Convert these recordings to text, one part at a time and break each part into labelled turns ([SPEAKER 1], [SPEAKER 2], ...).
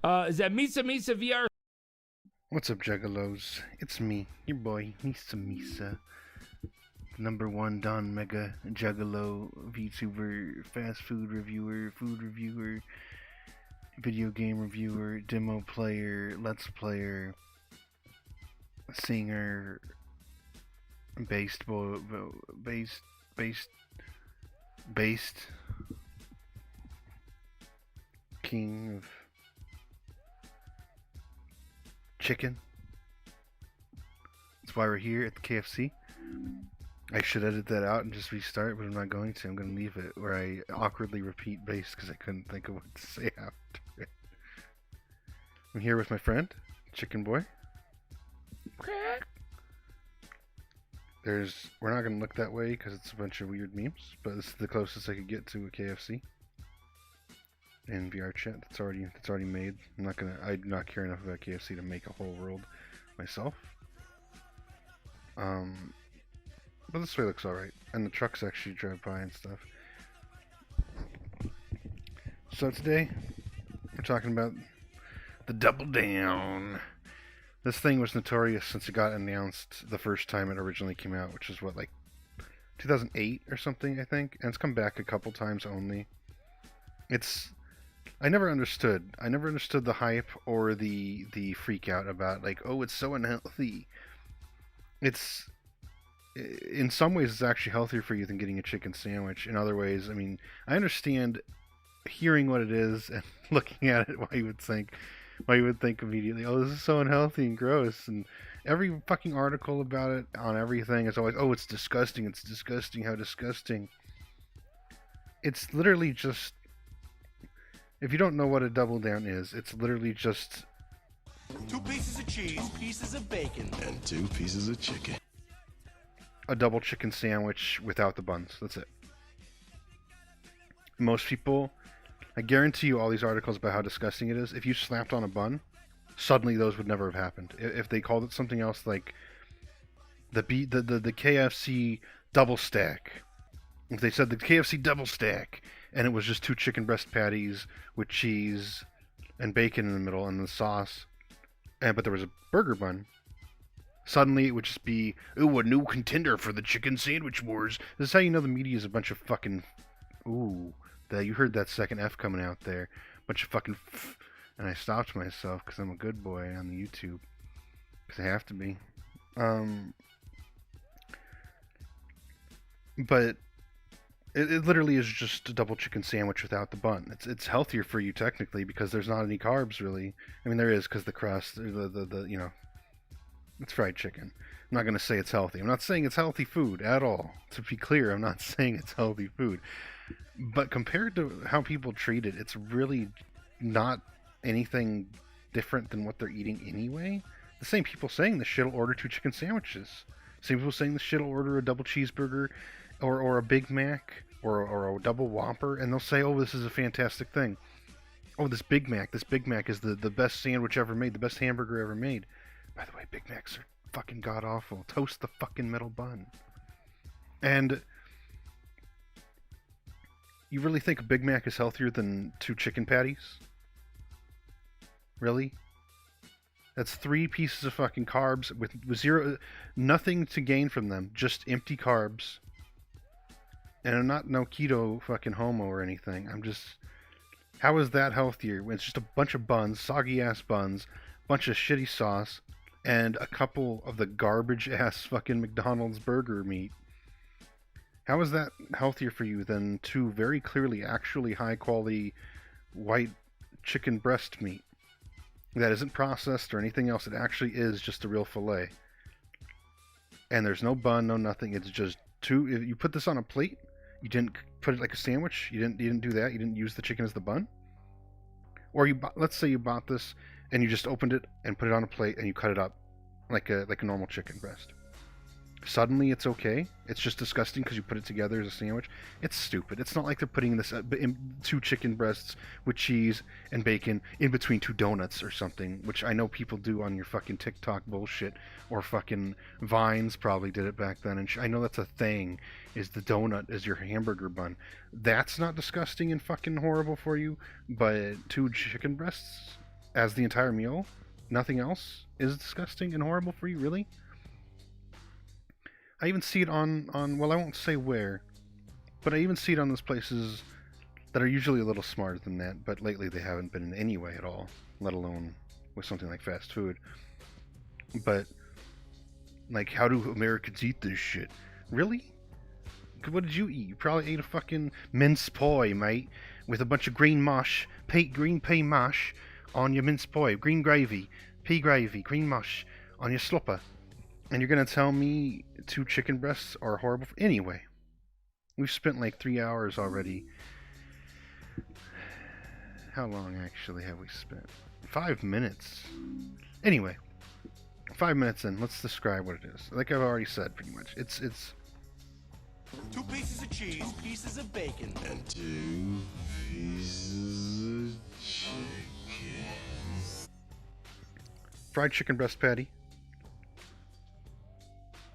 [SPEAKER 1] Is that MisaMisaVR?
[SPEAKER 2] What's up, Juggalos? It's me, your boy, MisaMisa. #1 Don Mega Juggalo VTuber, fast food reviewer, video game reviewer, demo player, let's player, singer, based king of chicken. That's why we're here at the KFC. I should edit that out and just restart, but I'm not going to. I'm going to leave it where I awkwardly repeat base because I couldn't think of what to say after it. I'm here with my friend, Chicken Boy. We're not going to look that way because it's a bunch of weird memes, but this is the closest I could get to a KFC. In VR chat, that's already made. I do not care enough about KFC to make a whole world myself. But this way looks alright, and the trucks actually drive by and stuff. So today, we're talking about the Double Down. This thing was notorious since it got announced the first time it originally came out, which is what, like 2008 or something, I think, and it's come back a couple times only. I never understood the hype or the freak out about, like, oh, it's so unhealthy. In some ways, it's actually healthier for you than getting a chicken sandwich. In other ways, I mean, I understand hearing what it is and looking at it, why you would think immediately, oh, this is so unhealthy and gross. And every fucking article about it on everything is always, oh, it's disgusting, how disgusting. It's literally just, if you don't know what a Double Down is, it's literally just
[SPEAKER 3] 2 pieces of cheese, pieces of bacon,
[SPEAKER 4] and 2 pieces of chicken.
[SPEAKER 2] a double chicken sandwich without the buns. That's it. Most people, I guarantee you all these articles about how disgusting it is, if you slapped on a bun, suddenly those would never have happened. If they called it something else like the KFC double stack, if they said the KFC double stack, and it was just 2 chicken breast patties with cheese and bacon in the middle and the sauce, but there was a burger bun, suddenly it would just be, ooh, a new contender for the chicken sandwich wars. This is how you know the media is a bunch of fucking, you heard that second F coming out there, bunch of fucking and I stopped myself because I'm a good boy on the YouTube, because I have to be. But it literally is just a double chicken sandwich without the bun. It's healthier for you technically because there's not any carbs really. I mean, there is because the crust, the it's fried chicken. I'm not gonna say it's healthy. I'm not saying it's healthy food at all. To be clear, I'm not saying it's healthy food. But compared to how people treat it, it's really not anything different than what they're eating anyway. The same people saying this shit will order 2 chicken sandwiches. Same people saying this shit will order a double cheeseburger or a Big Mac or a double Whopper, and they'll say, oh, this is a fantastic thing. Oh, this Big Mac is the best sandwich ever made, the best hamburger ever made. By the way, Big Macs are fucking god-awful. Toast the fucking metal bun. And you really think a Big Mac is healthier than 2 chicken patties? Really? That's 3 pieces of fucking carbs with nothing to gain from them, just empty carbs. And I'm not no keto fucking homo or anything. How is that healthier when it's just a bunch of buns, soggy ass buns, bunch of shitty sauce, and a couple of the garbage ass fucking McDonald's burger meat? How is that healthier for you than 2 very clearly actually high quality white chicken breast meat that isn't processed or anything else? It actually is just a real fillet. And there's no bun, no nothing. It's just 2. If you put this on a plate, you didn't put it like a sandwich. You didn't do that. You didn't use the chicken as the bun. Or let's say you bought this and you just opened it and put it on a plate and you cut it up like a normal chicken breast. Suddenly it's okay. It's just disgusting because you put it together as a sandwich. It's stupid. It's not like they're putting this 2 chicken breasts with cheese and bacon in between 2 donuts or something, which I know people do on your fucking TikTok bullshit, or fucking Vines probably did it back then, and I know that's a thing, is the donut is your hamburger bun. That's not disgusting and fucking horrible for you, but 2 chicken breasts? as the entire meal. Nothing else is disgusting and horrible for you, really? I even see it on well, I won't say where, but I even see it on those places that are usually a little smarter than that, but lately they haven't been in any way at all, let alone with something like fast food. But, like, how do Americans eat this shit? Really? What did you eat? You probably ate a fucking mince pie, mate, with a bunch of green mush, green pea mush on your mince pie, green gravy, pea gravy, green mush on your slopper. And you're gonna tell me 2 chicken breasts are horrible? Anyway, we've spent like 3 hours already. How long actually have we spent? 5 minutes. Anyway, 5 minutes in, let's describe what it is. Like I've already said, pretty much. It's
[SPEAKER 3] 2 pieces of cheese, pieces of bacon.
[SPEAKER 4] And 2 pieces of chicken.
[SPEAKER 2] fried chicken breast patty.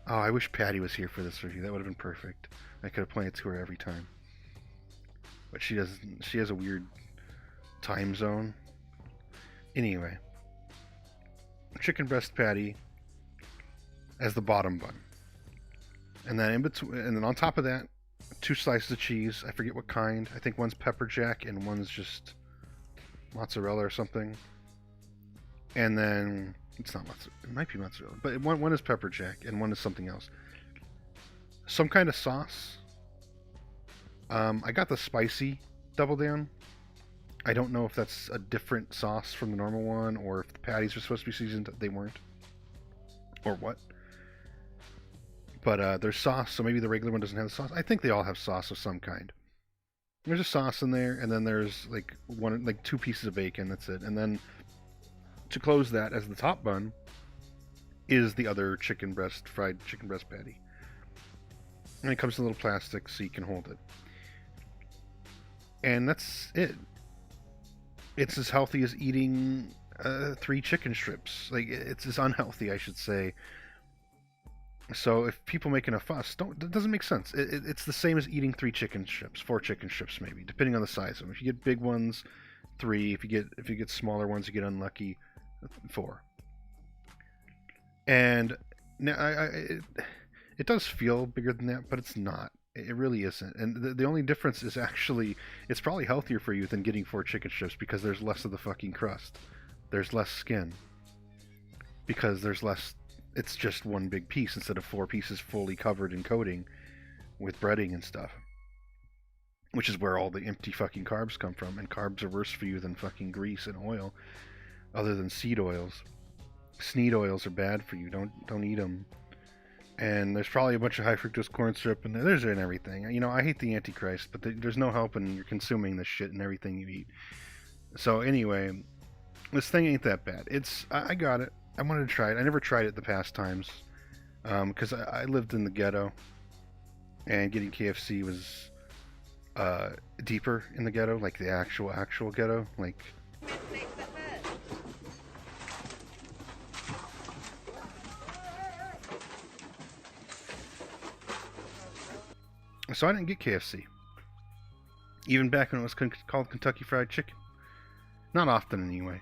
[SPEAKER 2] Oh, I wish Patty was here for this review. That would have been perfect. I could have played it to her every time. But she doesn't. She has a weird time zone. Anyway, chicken breast patty as the bottom bun, and then in between, and then on top of that, 2 slices of cheese. I forget what kind. I think one's pepper jack and one's just mozzarella or something. And then it's not mozzarella. It might be mozzarella, but one is pepper jack and one is something else. Some kind of sauce. I got the spicy double down. I don't know if that's a different sauce from the normal one, or if the patties are supposed to be seasoned, they weren't, or what. But there's sauce, so maybe the regular one doesn't have the sauce. I think they all have sauce of some kind. There's a sauce in there, and then there's like 2 pieces of bacon. That's it. And then to close that, as the top bun, is the other fried chicken breast patty. And it comes in a little plastic so you can hold it. And that's it. It's as healthy as eating 3 chicken strips. Like, it's as unhealthy, I should say. So if people making a fuss, it doesn't make sense. It's the same as eating 3 chicken strips, 4 chicken strips maybe, depending on the size of them. If you get big ones, 3. If you get smaller ones, you get unlucky, 4. And now it does feel bigger than that, but it's not. It really isn't. And the only difference is actually, it's probably healthier for you than getting 4 chicken strips, because there's less of the fucking crust. There's less skin. Because there's less, it's just one big piece instead of 4 pieces fully covered in coating with breading and stuff. Which is where all the empty fucking carbs come from. And carbs are worse for you than fucking grease and oil. Other than seed oils. Sneed oils are bad for you. Don't eat them. And there's probably a bunch of high fructose corn syrup in there. There's in everything. You know, I hate the Antichrist, but there's no help in you're consuming this shit in everything you eat. So anyway, this thing ain't that bad. I got it. I wanted to try it. I never tried it the past times, because I lived in the ghetto, and getting KFC was deeper in the ghetto, like the actual ghetto, like. So I didn't get KFC. Even back when it was called Kentucky Fried Chicken. Not often, anyway.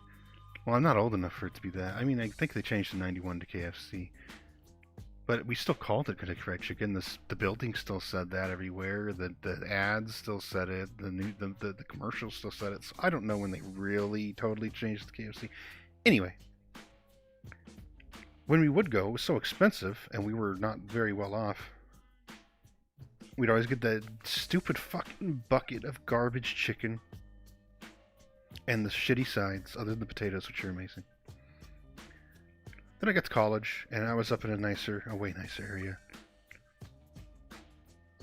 [SPEAKER 2] Well, I'm not old enough for it to be that. I mean, I think they changed in '91 to KFC. But we still called it Kentucky Fried Chicken. The building still said that everywhere. The ads still said it. The commercials still said it. So I don't know when they really totally changed the KFC. Anyway. When we would go, it was so expensive, and we were not very well off. We'd always get that stupid fucking bucket of garbage chicken and the shitty sides, other than the potatoes, which are amazing. Then I got to college, and I was up in a way nicer area,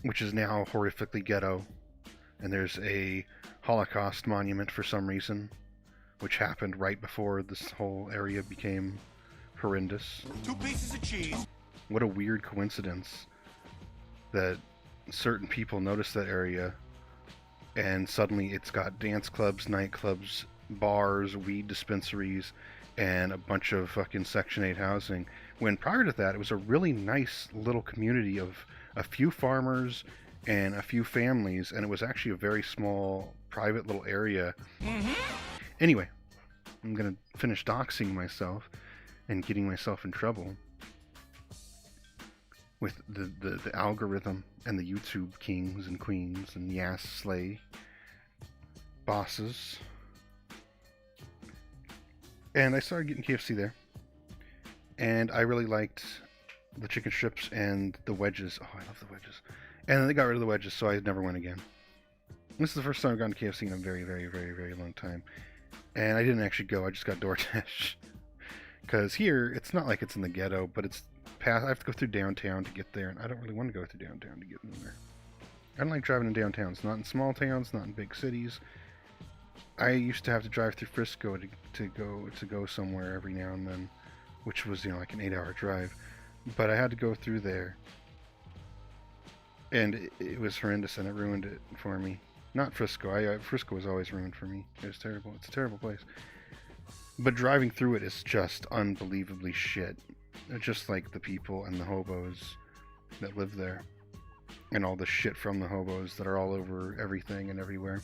[SPEAKER 2] which is now horrifically ghetto. And there's a Holocaust monument for some reason, which happened right before this whole area became horrendous.
[SPEAKER 3] 2 pieces of cheese.
[SPEAKER 2] What a weird coincidence that certain people notice that area, and suddenly it's got dance clubs, nightclubs, bars, weed dispensaries, and a bunch of fucking Section 8 housing, when prior to that it was a really nice little community of a few farmers and a few families, and it was actually a very small private little area. Anyway, I'm gonna finish doxing myself and getting myself in trouble with the algorithm and the YouTube kings and queens and Yas Slay bosses. And I started getting KFC there. And I really liked the chicken strips and the wedges. Oh, I love the wedges. And then they got rid of the wedges, so I never went again. This is the first time I've gone to KFC in a very, very, very, very long time. And I didn't actually go, I just got DoorDash. Because here, it's not like it's in the ghetto, but it's past. I have to go through downtown to get there, and I don't really want to go through downtown to get in there. I don't like driving in downtowns, not in small towns, not in big cities. I used to have to drive through Frisco to go somewhere every now and then, which was, you know, like an 8-hour drive. But I had to go through there, and it was horrendous, and it ruined it for me. Not Frisco. Frisco was always ruined for me. It was terrible. It's a terrible place. But driving through it is just unbelievably shit. Just like the people and the hobos that live there. And all the shit from the hobos that are all over everything and everywhere.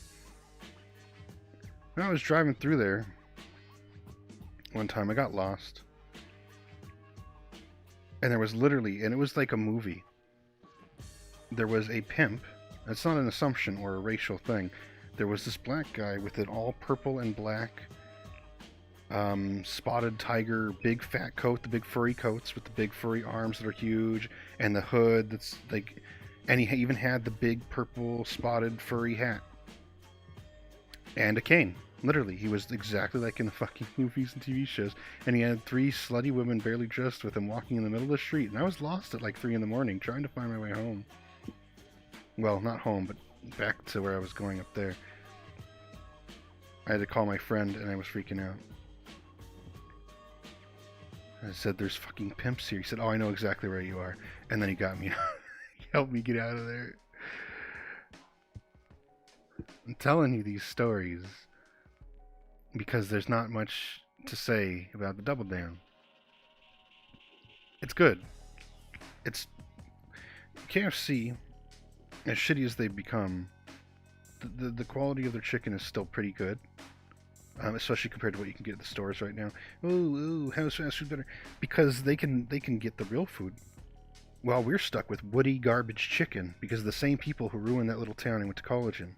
[SPEAKER 2] When I was driving through there, one time I got lost. And there was literally, and it was like a movie. There was a pimp. It's not an assumption or a racial thing. There was this black guy with an all purple and black spotted tiger, big fat coat, the big furry coats with the big furry arms that are huge, and the hood that's like, and he even had the big purple spotted furry hat. And a cane. Literally, he was exactly like in the fucking movies and TV shows. And he had 3 slutty women barely dressed with him walking in the middle of the street. And I was lost at like 3 in the morning trying to find my way home. Well, not home, but back to where I was going up there. I had to call my friend, and I was freaking out. I said, there's fucking pimps here. He said, oh, I know exactly where you are. And then he got me. He helped me get out of there. I'm telling you these stories because there's not much to say about the Double Down. It's good. It's KFC, as shitty as they've become, the quality of their chicken is still pretty good, especially compared to what you can get at the stores right now. Ooh, how's fast food better? Because they can get the real food, while we're stuck with woody garbage chicken because of the same people who ruined that little town I went to college in.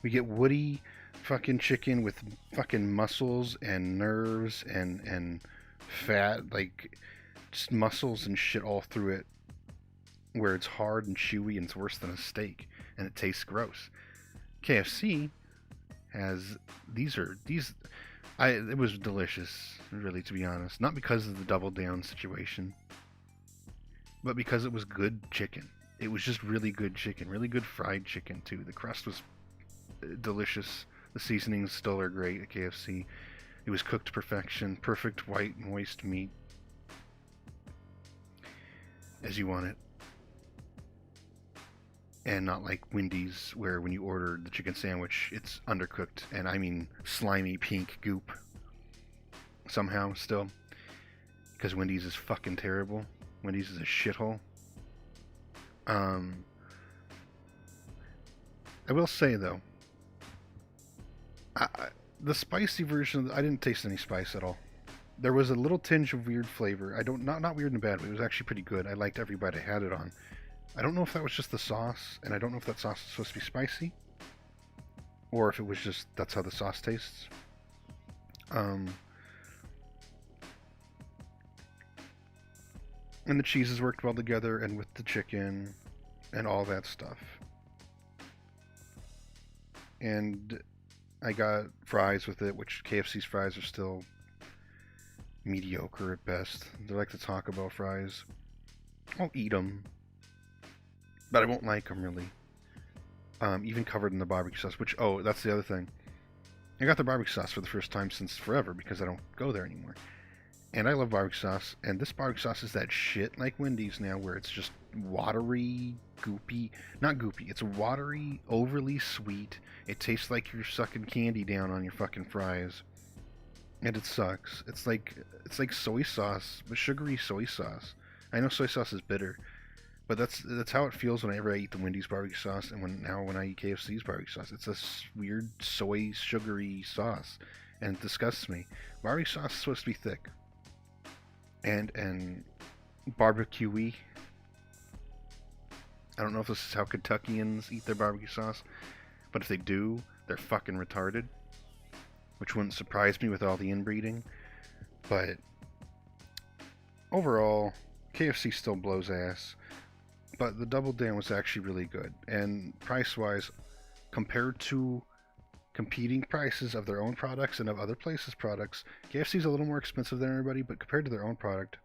[SPEAKER 2] We get woody fucking chicken with fucking muscles and nerves and fat, like just muscles and shit all through it, where it's hard and chewy and it's worse than a steak and it tastes gross. KFC has it was delicious, really, to be honest. Not because of the Double Down situation, but because it was good chicken. It was just really good chicken, really good fried chicken too. The crust was delicious. The seasonings still are great at KFC. It was cooked to perfection, perfect white moist meat, as you want it. And not like Wendy's, where when you order the chicken sandwich, it's undercooked, and I mean slimy pink goop. Somehow, still. Because Wendy's is fucking terrible. Wendy's is a shithole. I will say, though, the spicy version, I didn't taste any spice at all. There was a little tinge of weird flavor. Not weird in a bad way. It was actually pretty good. I liked every bite I had it on. I don't know if that was just the sauce, and I don't know if that sauce is supposed to be spicy, or if it was just, that's how the sauce tastes. And the cheeses worked well together, and with the chicken, and all that stuff. And I got fries with it, which KFC's fries are still mediocre at best. They're like the Taco Bell fries. I'll eat them, but I won't like them, really. Even covered in the barbecue sauce, which, oh, that's the other thing. I got the barbecue sauce for the first time since forever, because I don't go there anymore. And I love barbecue sauce, and this barbecue sauce is that shit like Wendy's now, where it's just watery, goopy. Not goopy, it's watery, overly sweet. It tastes like you're sucking candy down on your fucking fries. And it sucks. It's like soy sauce, but sugary soy sauce. I know soy sauce is bitter, But that's how it feels whenever I eat the Wendy's barbecue sauce, and when I eat KFC's barbecue sauce. It's this weird soy sugary sauce, and it disgusts me. Barbecue sauce is supposed to be thick and barbecue-y. I don't know if this is how Kentuckians eat their barbecue sauce, but if they do, they're fucking retarded, which wouldn't surprise me with all the inbreeding. But overall, KFC still blows ass. But the Double Down was actually really good. And price-wise, compared to competing prices of their own products and of other places' products, KFC's a little more expensive than everybody, but compared to their own product,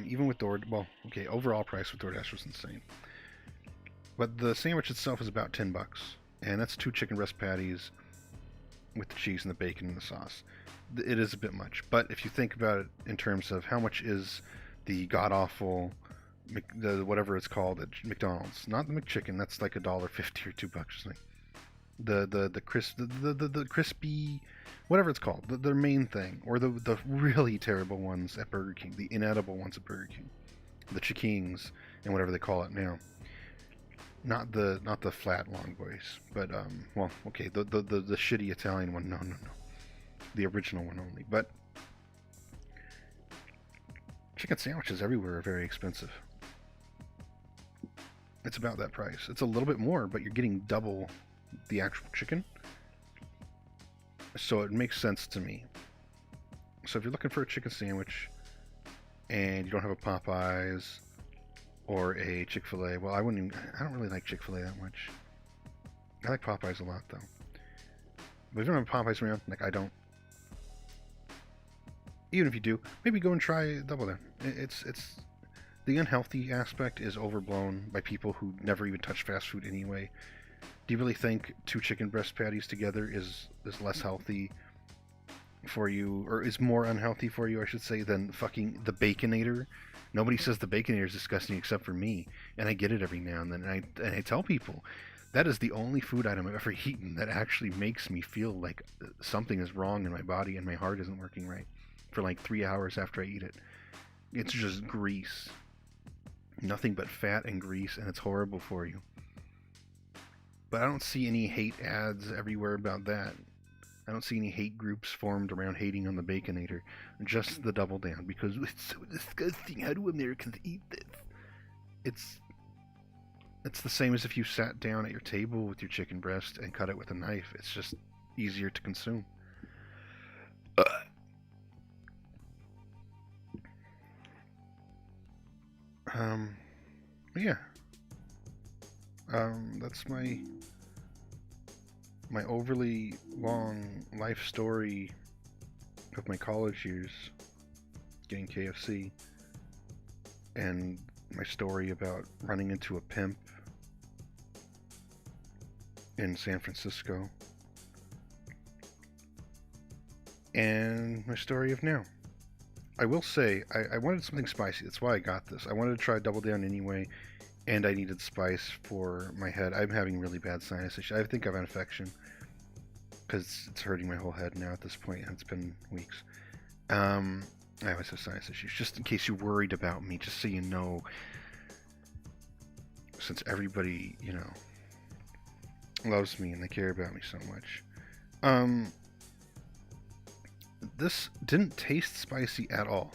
[SPEAKER 2] even with overall price with DoorDash was insane. But the sandwich itself is about $10, and that's 2 chicken breast patties with the cheese and the bacon and the sauce. It is a bit much, but if you think about it in terms of how much is the god-awful whatever it's called at McDonald's, not the McChicken, that's like $1.50 or $2 or something. The crispy, whatever it's called, their main thing, or the really terrible ones at Burger King, the inedible ones at Burger King, the Chickings and whatever they call it now. Not the flat long boys, but the shitty Italian one. No, the original one only. But chicken sandwiches everywhere are very expensive. It's about that price. It's a little bit more, but you're getting double the actual chicken. So it makes sense to me. So if you're looking for a chicken sandwich and you don't have a Popeyes or a Chick-fil-A, well, I don't really like Chick-fil-A that much. I like Popeyes a lot though. But if you don't have Popeyes around, like I don't. Even if you do, maybe go and try Double Down. It's the unhealthy aspect is overblown by people who never even touch fast food anyway. Do you really think 2 chicken breast patties together is less healthy for you, or is more unhealthy for you, I should say, than fucking the Baconator? Nobody says the Baconator is disgusting except for me, and I get it every now and then. And I tell people that is the only food item I've ever eaten that actually makes me feel like something is wrong in my body and my heart isn't working right for like 3 hours after I eat it. It's just grease. Nothing but fat and grease, and it's horrible for you. But I don't see any hate ads everywhere about that. I don't see any hate groups formed around hating on the Baconator. Just the Double Down, because it's so disgusting. How do Americans eat this? It's the same as if you sat down at your table with your chicken breast and cut it with a knife. It's just easier to consume. Yeah. That's my overly long life story of my college years getting KFC, and my story about running into a pimp in San Francisco, and my story of now. I will say, I wanted something spicy. That's why I got this. I wanted to try Double Down anyway, and I needed spice for my head. I'm having really bad sinus issues. I think I have an infection, because it's hurting my whole head now at this point, and it's been weeks. I always have sinus issues. Just in case you're worried about me, just so you know, since everybody, loves me and they care about me so much. This didn't taste spicy at all.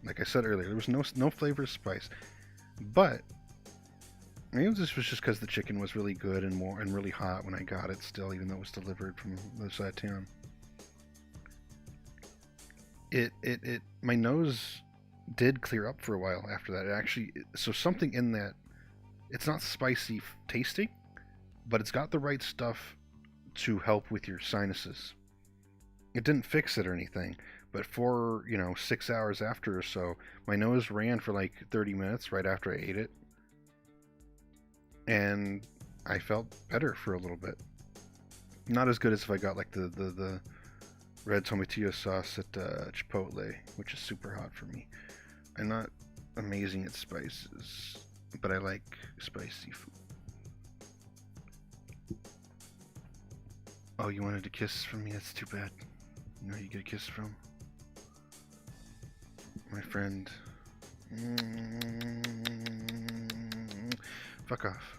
[SPEAKER 2] Like I said earlier, there was no flavor of spice. But maybe this was just because the chicken was really good and really hot when I got it still, even though it was delivered from the other side of town. My nose did clear up for a while after that. So something in that, it's not spicy tasting, but it's got the right stuff to help with your sinuses. It didn't fix it or anything, but for 6 hours after or so, my nose ran for like 30 minutes right after I ate it, and I felt better for a little bit. Not as good as if I got like the red tomatillo sauce at Chipotle, which is super hot for me. I'm not amazing at spices, but I like spicy food. Oh, you wanted a kiss from me? That's too bad. You know who you get a kiss from? My friend Fuck off.